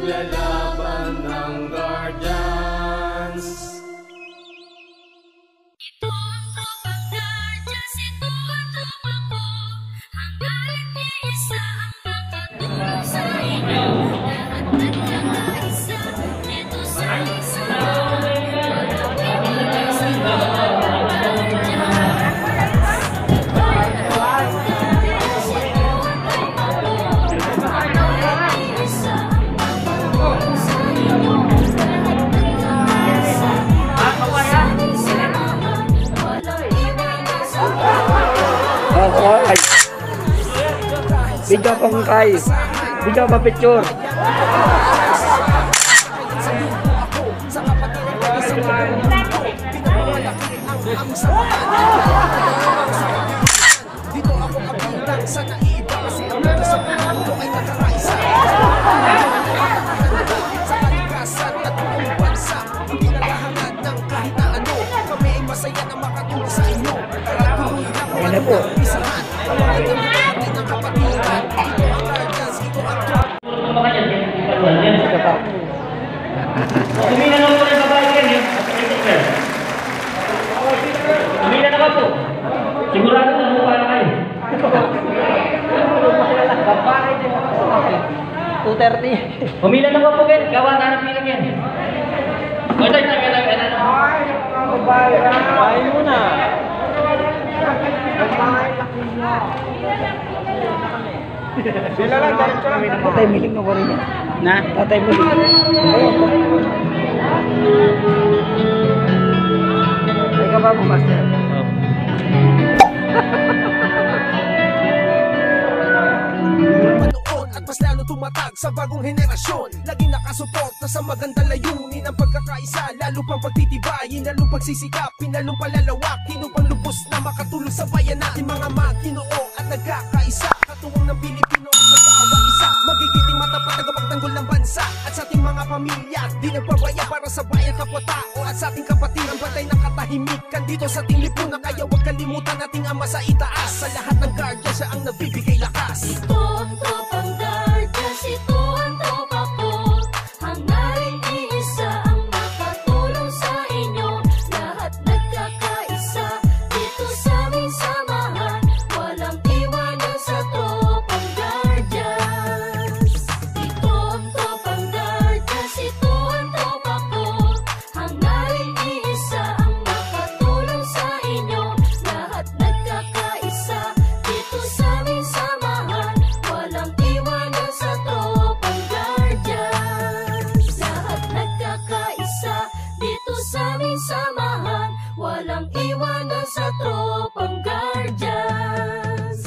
ipaglalaban ng Guardians. Ito ang tropang Guardians, ito ang tropa ko. Hanggang iisa ang makatulong sa inyo. Lahat nagkakaisa, ito sa isa. Video pong kay. Video pa picture. Dito ako kapangdang sa naiba kasi ang mga sa mundo ay nakakaisa. Sa kalikasan at buong bansa, hindi nalahangat ng kahit na ano. Kami ay masaya na makatulong sa inyo. Tuloy na po ang isahan. Tawagan naman natin ang kapatiran. Ito ang Guardians, ito ang Tumila na po ng babae kayo. Tumila na po. Sigurado na mukha na kayo. 230. Pumila na po kayo. Gawa na ng pilang yan. O, tayo na. Bahay muna. Tatay miling na ko rin yan. Na? Tatay miling. Ay ka ba mo, Master? Panood at mas lalo tumatag sa bagong henerasyon. Laging nakasuporta sa magandang layunin ang pagkakaisa. Lalo pang pagtitibayin, lalo pagsisikapin, lalo palalawakin upang lubos na makatulong sa bayan natin. Mga Maginoo at nagkakaisa, katuwang ng Pilipino sa bawat isa. Magigiting matapat na kapagtanggol ng bansa at sa ating mga pamilya. Di nagpabaya para sa bayan, kapwa-tao at sa ating kapatiran. Batay ng katahimikan dito sa ating lipunan. Kaya huwag kalimutan nating Ama sa itaas. Sa lahat ng Guardians siya ang nagbibigay lakas. Ito ang tropang Guardians, ito ang tropa ko. Hanggang iisa ang makatulong sa inyo. Lahat nagkakaisa, dito sa aming samahan. Walang iwanan sa tropang Guardians. Ito ang tropang Guardians, ito ang tropa ko. Hanggang iisa ang makatulong sa inyo. Lahat nagkakaisa, dito sa aming samahan. Walang iwanan sa tropang Guardians. Lahat nagkakaisa, dito sa aming samahan. Walang iwanan sa tropang Guardians.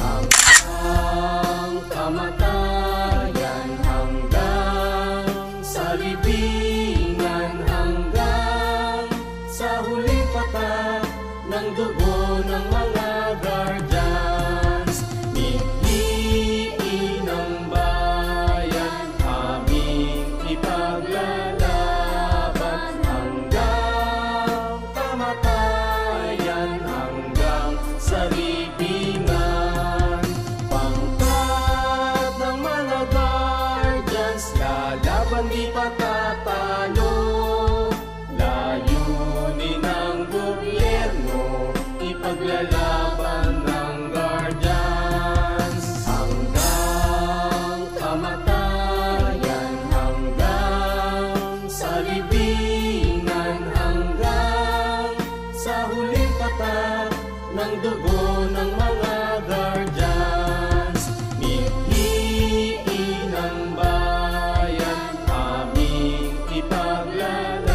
Ang kamatayan hanggang sa libingan, hanggang sa huling patak ng dugo ng mga Guardians. Piliin ng bayan, aming ipaglalaban hanggang kamatayan, hanggang sa libingan. Pangkat ng mga Guardians, lalaban di patatalo. Layunin ng gobyerno, ipaglalaban ng Guardians. Hanggang kamatayan, hanggang sa libingan, hanggang sa huling patak ng dugo ng mga Guardians. Piliin ng bayan, aming ipaglalaban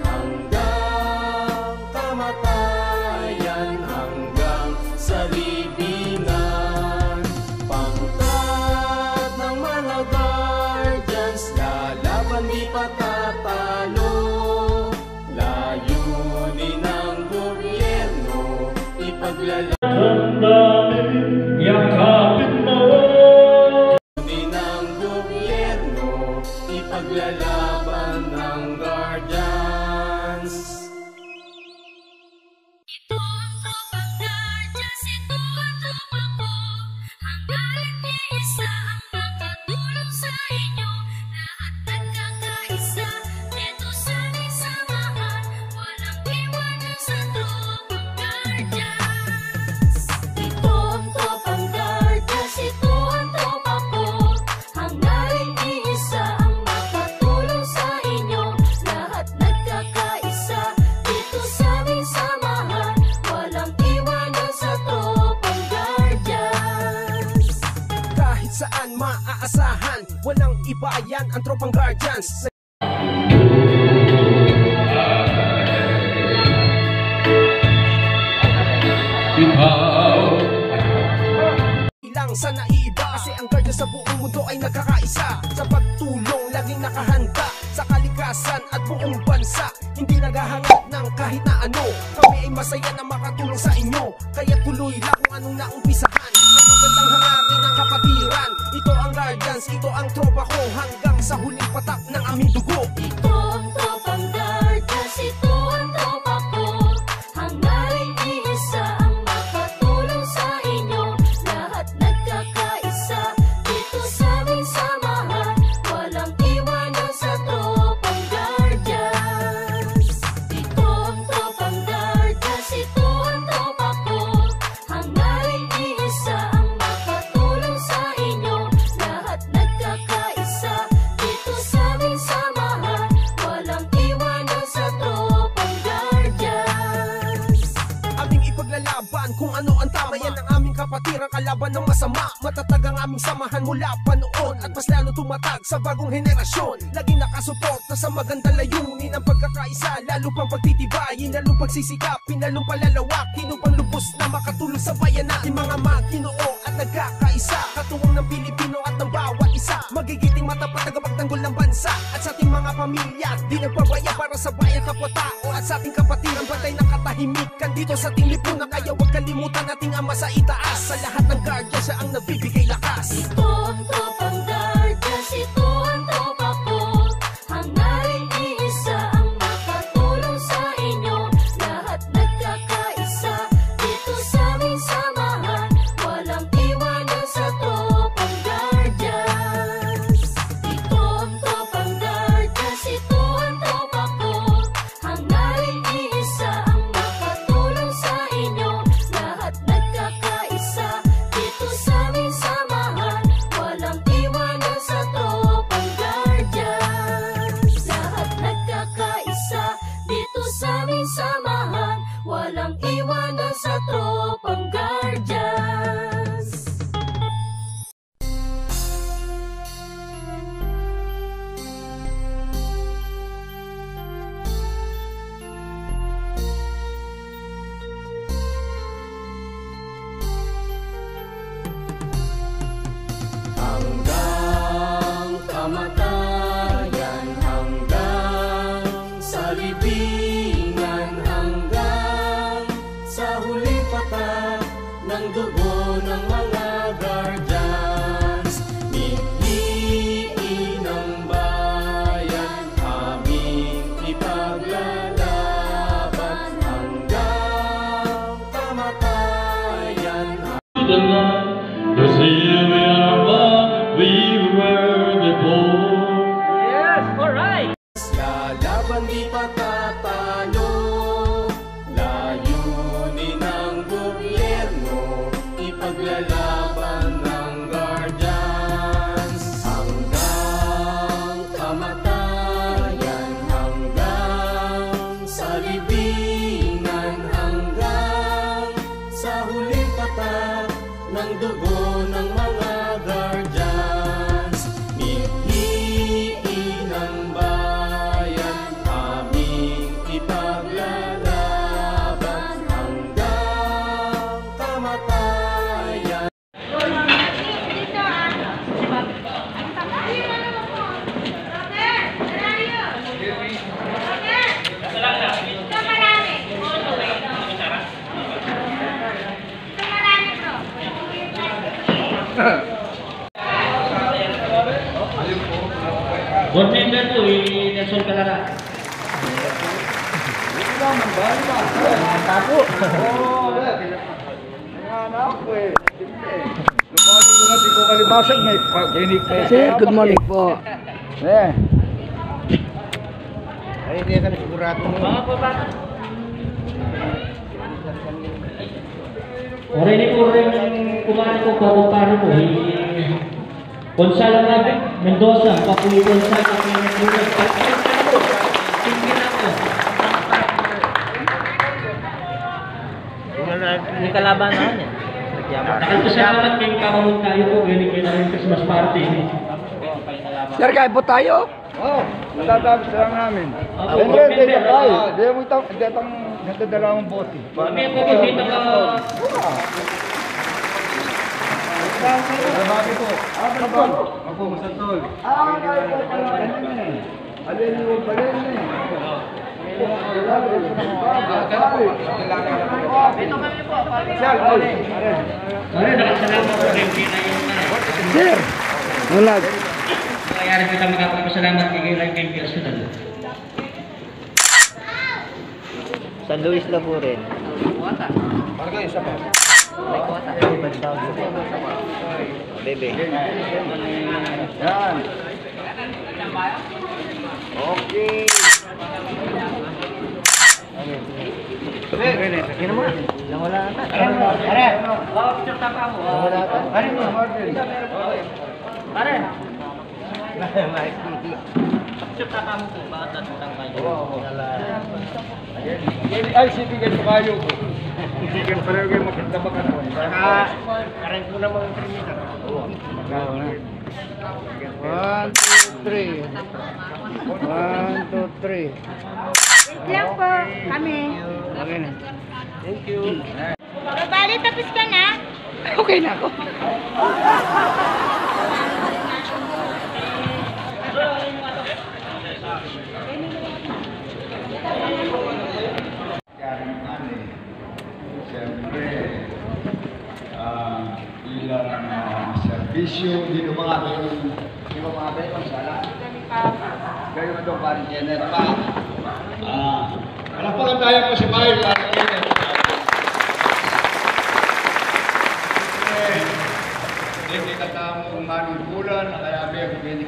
hanggang kamatayan, hanggang sa libingan. Pangkat ng mga Guardians, lalaban di patatalo. Layunin ng gobyerno, ipaglalaban. Yakapin mo. Layunin ng bayan, ang tropang guardians. Ilang sa naiiba kasi ang guardian sa buong mundo ay nagkakaisa. Sa pagtulong, laging nakahanda sa kalikasan at buong bansa. Hindi naghahangad ng kahit na ano. Kami ay masaya na makatulong sa inyo. Kaya tuloy lang kung anong naumpisahan. Ang magandang hangarin ng kapatiran. Ito ang guardians, ito ang tropa ko. Hanggang sa huling patak ng aming dugo. Ito ang tropang guardians, ito ang tropa ko. Hangarin iisa ang makatulong sa inyo. Lahat nagkakaisa dito sa aming samahan. Walang iwanan sa tropang guardians. Ito ang tropang guardians, ito ang tropa ko. Hangarin iisa ang makatulong sa inyo. Lahat nagkakaisa dito sa aming samahan. Walang iwanan sa tropang guardians. Aming ipaglalaban kung ano ang tama. Yan ang aming kapatiran, kalaban ng masama. Matatag ang aming samahan mula pa noon at mas lalo tumatag sa bagong henerasyon. Laging nakasuporta sa magandang layunin ang pagkakaisa, lalo pang pagtitibayin, lalong pagsisikapin, lalong palalawakin upang lubos na makatulong sa bayan natin. Mga Maginoo at nagkakaisa, katuwang ng Pilipino at ng bawat isa. Magigiting matapat na magtanggol ng bansa at sa ating mga pamilya di nagpabaya para sa bayan kapwa-tao at sa ating kapatiran. Batay ng katahimikan dito sa ating lipunan, kaya huwag kalimutan nating ama sa itaas. Sa lahat ng guardian siya ang nagbibigay lakas. Ito ang tropang guardians, ito ang tropa ko. Hangarin iisa ang makatulong sa inyo. Lahat nagkakaisa dito sa aming samahan. Walang iwanan sa tropang guardians. Ito ang tropang guardians, ito ang tropa ko. Hangarin iisa ang makatulong sa inyo. Lahat nagkakaisa dito sa aming samahan. Walang iwanan sa tropang guardians. Lahat nagkakaisa dito sa aming samahan. Walang iwanan sa tropang guardians. Hanggang kamatayan, hanggang sa libingan, hanggang sa huling patak ng dugo ng mga guardians. Mithiin ang bayan, aming ipaglalaban hanggang kamatayan. The land, the sea we are one, we were before. Yes, alright. Lalaban di patatalo, layunin ng gobyerno, ipaglalaban ng guardians. Hanggang kamatayan, hanggang sa libingan, hanggang sa huling patak ng dugo ng mga guardians. Mithiin ang bayan, aming ipaglalaban hanggang kamatayan. Board member po, Nelson Calara. Sir, good morning po. Ore ni po rin kumari ko pare po. Gonzalo Mendoza, Papuy Gonzalo Mendoza. May kalaban na yan. Nakapasalamat kayong kamamon tayo po. Galing kayo na rin Christmas party. Sir, kain po tayo. Oo, natatapos lang namin. Siyempre, dito tayo. Di mo itang natadalawang bote. Kami po dito ka. Sabi ko, Santol. Ako, Santol. Alin yung balin eh. Sir, wala. Kaya rin kita magpapasalamat kay Kay Personal. San Luis lang po rin. Bebe. Yan. Okay. Kino mo? Lang wala ata. Pare. Oh, picture tapa mo. Wala ata. Ano mo, Marvin? Pare. Picture tapa mo po ba tatang kayo? Ay, sitigan pa kayo. Sitigan pa rin kayo maganda ba ka naman? Karang ko naman ang trimita. Oo. 1, 2, 3. 1, 2, 3. Lang po kami. Okay na. Thank you. Bali, tapos ka na? Okay na ako. Siyempre, ilang servisyo, dito mga kayo, di ba mga kayo, sala? Kayo na doon, parang Kenneth pa. Palapakan tayo po si Mayo, parang Kenneth. Hindi katamong manungkulan, kaya may pwede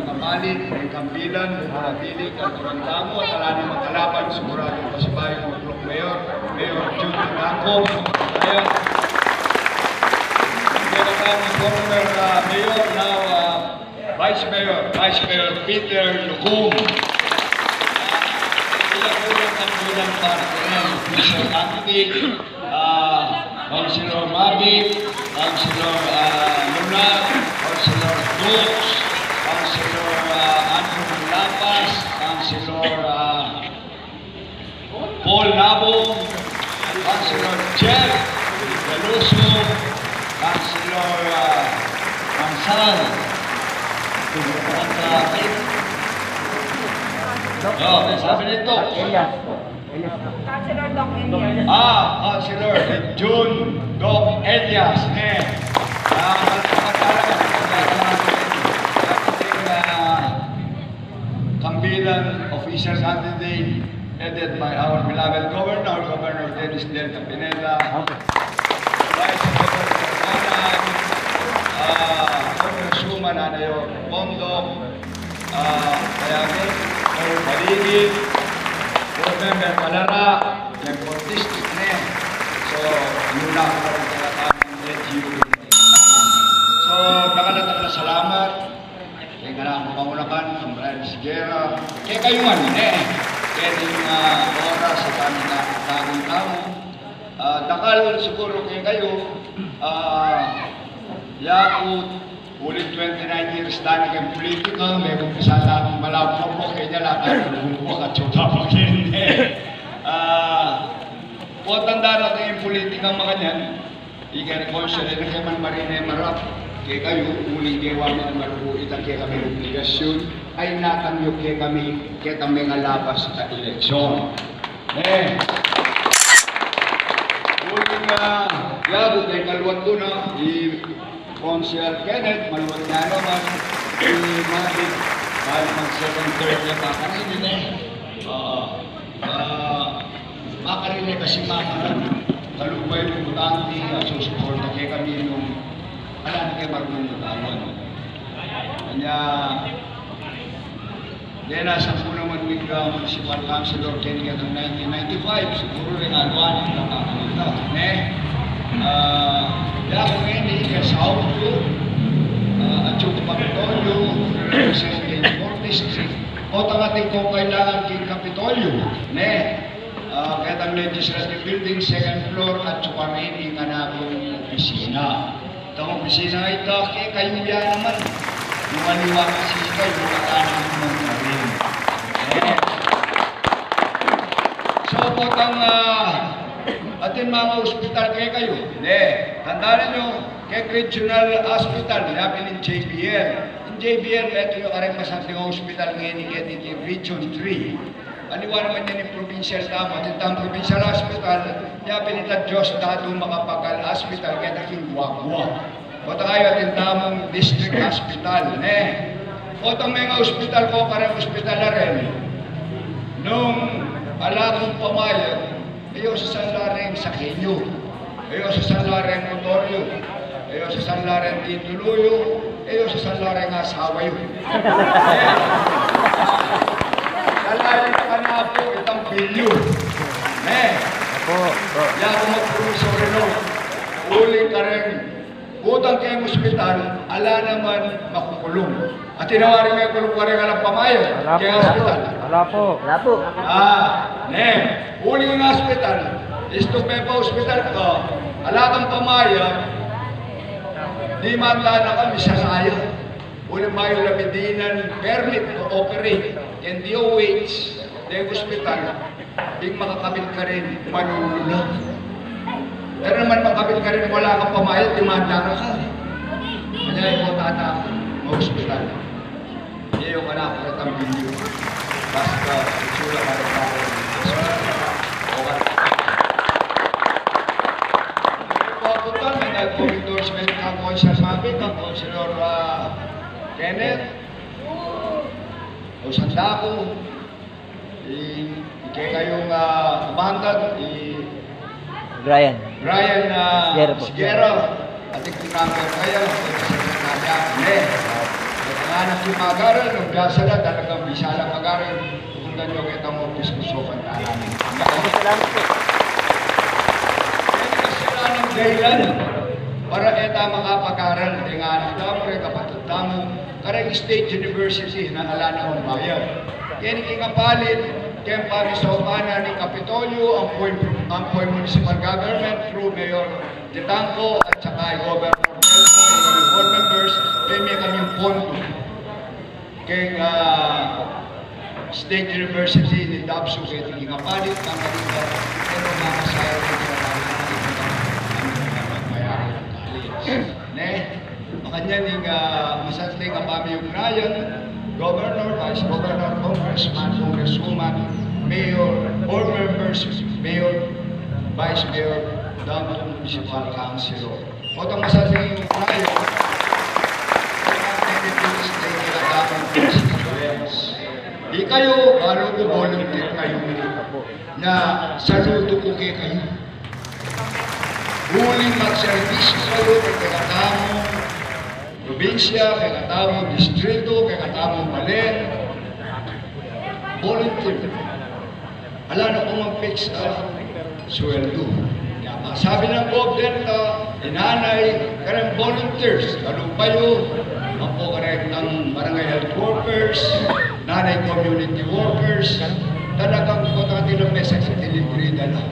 kamalit, may kambilan, maratilig, at turantamo, at alani magkalaban, sigurado pa si Mayo, Maglok Mayor, Mayor Jude Nangko, kaya hindi katamong former Mayor, now Vice Mayor Peter Lucum. Ilang ulang ang bulan para kaya, Mr. Anthony, Councilor Mabi, Councilor Luna, Councilor Dukes, Councilor Anthony Lapas, Councilor Paul Nabong, Councilor Jeff Galuso, Councilor Mansal, sabi nito. Councilor June Doc Elias. Kambilan official candidate headed by our beloved Governor Dennis Del Capineta. Vice Governor Congresswoman Anayo Pondo, Kayagin, Baligid, Board Member Malara, ng District na. So, yun lang ako rin talagang LGU. So, nakalatag na salamat. Kaya ka na ang pangulakan, ang Brian Sigera. Kaya kayo man, kaya din oras sa kami na tagong tao. Dakal siguro kaya kayo, yakot, ulit 29 years na naging politika, may kumpisa sa aking malabro po, kaya niya lahat ang bumbuka at syuta pa hindi. Kung tanda natin yung politika mga niyan, i-reconsure na kayo man marine marap, kaya kayo, uling gawa na marupo itang kaya kami obligasyon, ay natangyok kaya kami nga labas sa eleksyon. Uling yabot ay kaluwat ko na, Councilor Kenneth, maluwag na naman, i-matik, para mag-second third niya makarinin makarinin kasi makaran, kalubay ng butante, susuporta kaya kami nung, alam na kayo marunong natawan. Kanya, dahil nasa po naman ng Municipal Councilor Kenneth ng 1995, siguro rin anuan yung nakakalita. Dahil ako ngayon kaya sa auto, at yung Kapitolyo, President Cortes, o tangating ko kailangan kay Kapitolyo. Kaya ang legislative building, second floor, at saka rin nga na akong opisina. Itong opisina ito, kayo yan naman. yung aliwa kasi ito, yung kanan ng karin. So, potang atin mga ospital kayo. Tandaan nyo, kay Regional Hospital, namin yung JBL. Yung JBL, ito yung karang masating hospital ngayon yung Region 3. Aliwa naman yan yung provincial tamo. At yung provincial hospital, namin yung Diyos Dado Makapagal Hospital, kaya naking Wagwa. Kota kayo at yung tamong district hospital. Kotang mga hospital ko, parang hospital na rin. Nung alakong pamayag, ayaw sa San Laren sa Kenyo, ayaw sa San Laren Motorio, ayaw sa San Laren Tintuluyo, ayaw sa San Laren Asawayo. Kalayo ka na po itang bilyo. Kaya kung mag-professor rin, uli ka rin. Utang kayong ospital, ala naman makukulong. At tinawarin kayo kulong ka rin ka ng pamayag. Kaya ospital. Wala po. Uli ng hospital, isto pa hospital ko, ala kang pamayag, di mata na kami sa sayang. Uli mayo labidinan permit to operate and DOH, the hospital, di makakabit ka rin, manulula. Pero naman makabit ka rin, wala kang pamayag, di mata ka. Kaya yung tata, ma-hospital. Hindi yung anak ko at ang video. Basta, itsura ka rin ako. Pagkutan, may nag-endorsement ng Consial Mabit, ng Consilor Kenneth, o Sandako, ikay kayong abandon, Brian. Sigero, at ikunanggan kayo, Nagkanganak yung mag-aral, nung gasala, talagang bisala mag-aral, pupuntan nyo kayo itang office ko, sofan ka namin. Salamat po. Sila ng dahilan para eta makapag-aral, nga nagdamo rin kapatid tamo, karang State University na alana ng bayan. Yan ikapalit, kaya pari sa umana ng Kapitolyo, ang Poy Municipal Government through Mayor Titangco at saka Governor Nelson, yung board members, kaya may kaming pondo. Kaya State University ni Dabso, kaya ikapalit, ang kanila, pero makasaya rin sa makanya ning masatling ang pamiyugnayan, Governor, Vice Governor, Congressman, Congresswoman, Mayor, Board Members, Mayor, Vice Mayor, Downtown Municipal Councilor. O itong masatling ugnayan, di kayo, ano ko volunteer kayo na saludo ko kayo. Huling magservisyo kayo kay katamong probinsya, kay katamong distrito, kay katamong malen. Volunteer. Ala na kung mag-fix sweldo. Sabi ng government, inanay, karang volunteers, kalumpayo, ang po ng barangay health workers, nanay community workers, talagang kontrati ng message sa delivery na lang.